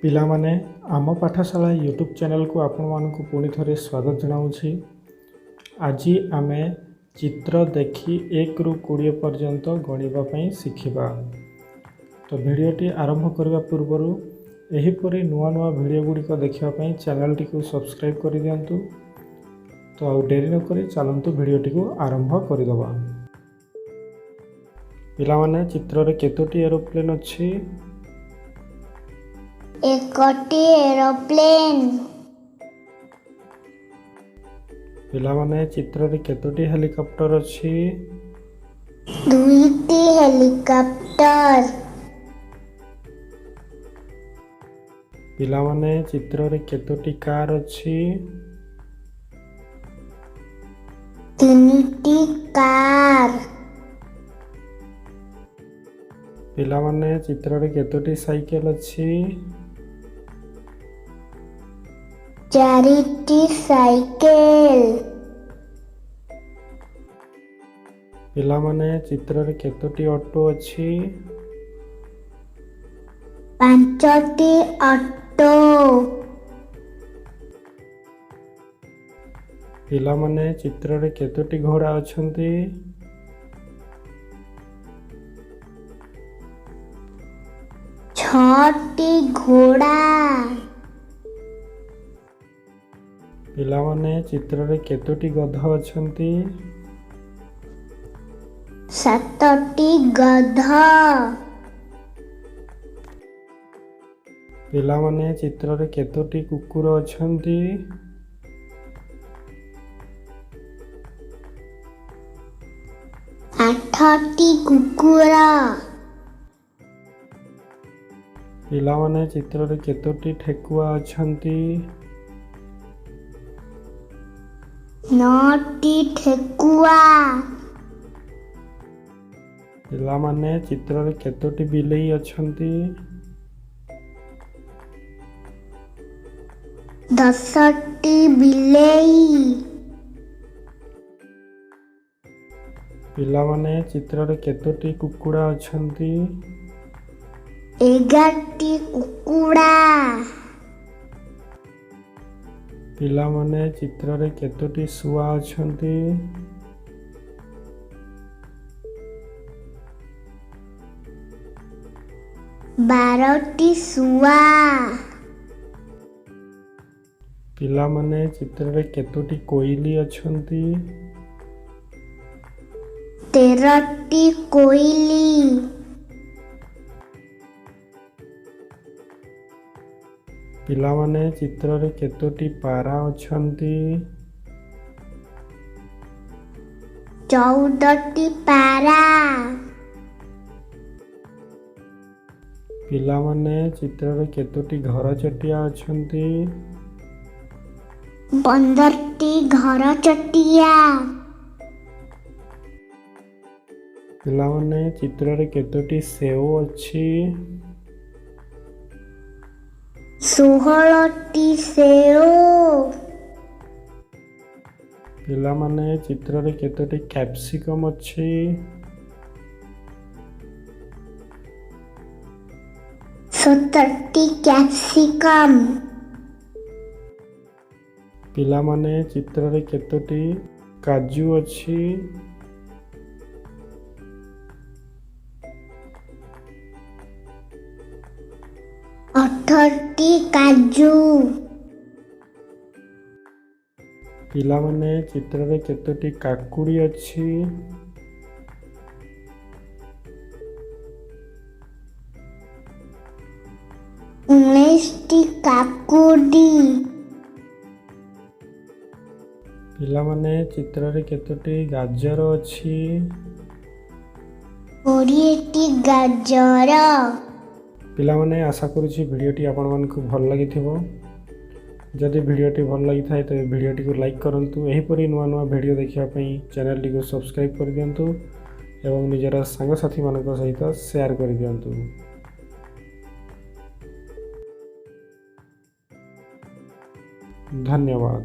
ପିଲାମାନେ ଆମ ପାଠଶାଳା ୟୁଟ୍ୟୁବ୍ ଚ୍ୟାନେଲକୁ ଆପଣମାନଙ୍କୁ ପୁଣି ଥରେ ସ୍ୱାଗତ ଜଣାଉଛି। ଆଜି ଆମେ ଚିତ୍ର ଦେଖି 1ରୁ 20 ପର୍ଯ୍ୟନ୍ତ ଗଣିବା ପାଇଁ ଶିଖିବା। ତ ଭିଡ଼ିଓଟି ଆରମ୍ଭ କରିବା ପୂର୍ବରୁ ଏହିପରି ନୂଆ ନୂଆ ଭିଡ଼ିଓ ଗୁଡ଼ିକ ଦେଖିବା ପାଇଁ ଚ୍ୟାନେଲଟିକୁ ସବସ୍କ୍ରାଇବ୍ କରିଦିଅନ୍ତୁ। ତ ଆଉ ଡେରି ନକରି ଚାଲନ୍ତୁ ଭିଡ଼ିଓଟିକୁ ଆରମ୍ଭ କରିଦେବା। ପିଲାମାନେ ଚିତ୍ରରେ କେତୋଟି ଏରୋପ୍ଲେନ୍ ଅଛି? एकटी एरोप्लेन। ପିଲାମାନେ ଚିତ୍ରରେ କେତୋଟି ହେଲିକପ୍ଟର ଅଛି? दुईटी हेलिकप्टर। ପିଲାମାନେ ଚିତ୍ରରେ କେତୋଟି କାର୍ ଅଛି? तीनटी कार। ପିଲାମାନେ ଚିତ୍ରରେ କେତୋଟି ସାଇକେଲ ଅଛି? Charity cycle. ପିଲାମାନେ ଚିତ୍ରରେ କେତୋଟି ଅଟୋ ଅଛି? पांचटी ऑटो। ପିଲାମାନେ ଚିତ୍ରରେ କେତୋଟି ଘୋଡ଼ା ଅଛନ୍ତି? छटी घोड़ा। ପିଲାମାନେ ଚିତ୍ରରେ କେତୋଟି ଗଧ ଅଛନ୍ତି? सातटी गध। ପିଲାମାନେ ଚିତ୍ରରେ କେତୋଟି କୁକୁର ଅଛନ୍ତି? आठटी कुकुर। ପିଲାମାନେ ଚିତ୍ରରେ କେତୋଟି ଠେକୁଆ ଅଛନ୍ତି? नौटी ठेकुआ। ପିଲାମାନେ ଚିତ୍ରରେ କେତୋଟି ବିଲେଇ ଅଛନ୍ତି? 10टी बिलेई। ପିଲାମାନେ ଚିତ୍ରରେ କେତୋଟି କୁକୁଡ଼ା ଅଛନ୍ତି? 11टी कुकुड़ा। ପିଲାମାନେ ଚିତ୍ରରେ କେତୋଟି ଶୁଆ ଅଛନ୍ତି? 12ଟି ଶୁଆ। ପିଲାମାନେ ଚିତ୍ରରେ କେତୋଟି କୋଇଲି ଅଛନ୍ତି? 13ଟି କୋଇଲି। ପିଲାମାନେ ଚିତ୍ରରେ କେତୋଟି ପାରା ଅଛନ୍ତି? 14ଟି ପାରା। ପିଲାମାନେ ଚିତ୍ରରେ କେତୋଟି ଘର ଚଟିଆ ଅଛନ୍ତି? 15ଟି ଘର ଚଟିଆ। ପିଲାମାନେ ଚିତ୍ରରେ କେତୋଟି ସେଓ ଅଛି? 16ଟି ସେଓ। ପିଲାମାନେ ଚିତ୍ରରେ କେତୋଟି କ୍ୟାପ୍ସିକମ୍ ଅଛି? 17ଟି କ୍ୟାପ୍ସିକମ୍। ପିଲାମାନେ ଚିତ୍ରରେ କେତୋଟି କାଜୁ ଅଛି? 18ଟି କାଜୁ। ପିଲାମାନେ ଚିତ୍ରରେ କେତୋଟି କାକୁଡ଼ି ଅଛି? 19ଟି କାକୁଡ଼ି। ପିଲାମାନେ ଚିତ୍ରରେ କେତୋଟି ଗାଜର ଅଛି? 20ଟି ଗାଜର। ପିଲାମାନେ ଆଶା କରୁଛି ଭିଡ଼ିଓଟି ଆପଣମାନଙ୍କୁ ଭଲ ଲାଗିଥିବ। ଯଦି ଭିଡ଼ିଓଟି ଭଲ ଲାଗିଥାଏ ତେବେ ଭିଡ଼ିଓଟିକୁ ଲାଇକ୍ କରନ୍ତୁ। ଏହିପରି ନୂଆ ନୂଆ ଭିଡ଼ିଓ ଦେଖିବା ପାଇଁ ଚ୍ୟାନେଲଟିକୁ ସବସ୍କ୍ରାଇବ୍ କରିଦିଅନ୍ତୁ ଏବଂ ନିଜର ସାଙ୍ଗସାଥିମାନଙ୍କ ସହିତ ସେୟାର କରିଦିଅନ୍ତୁ। ଧନ୍ୟବାଦ।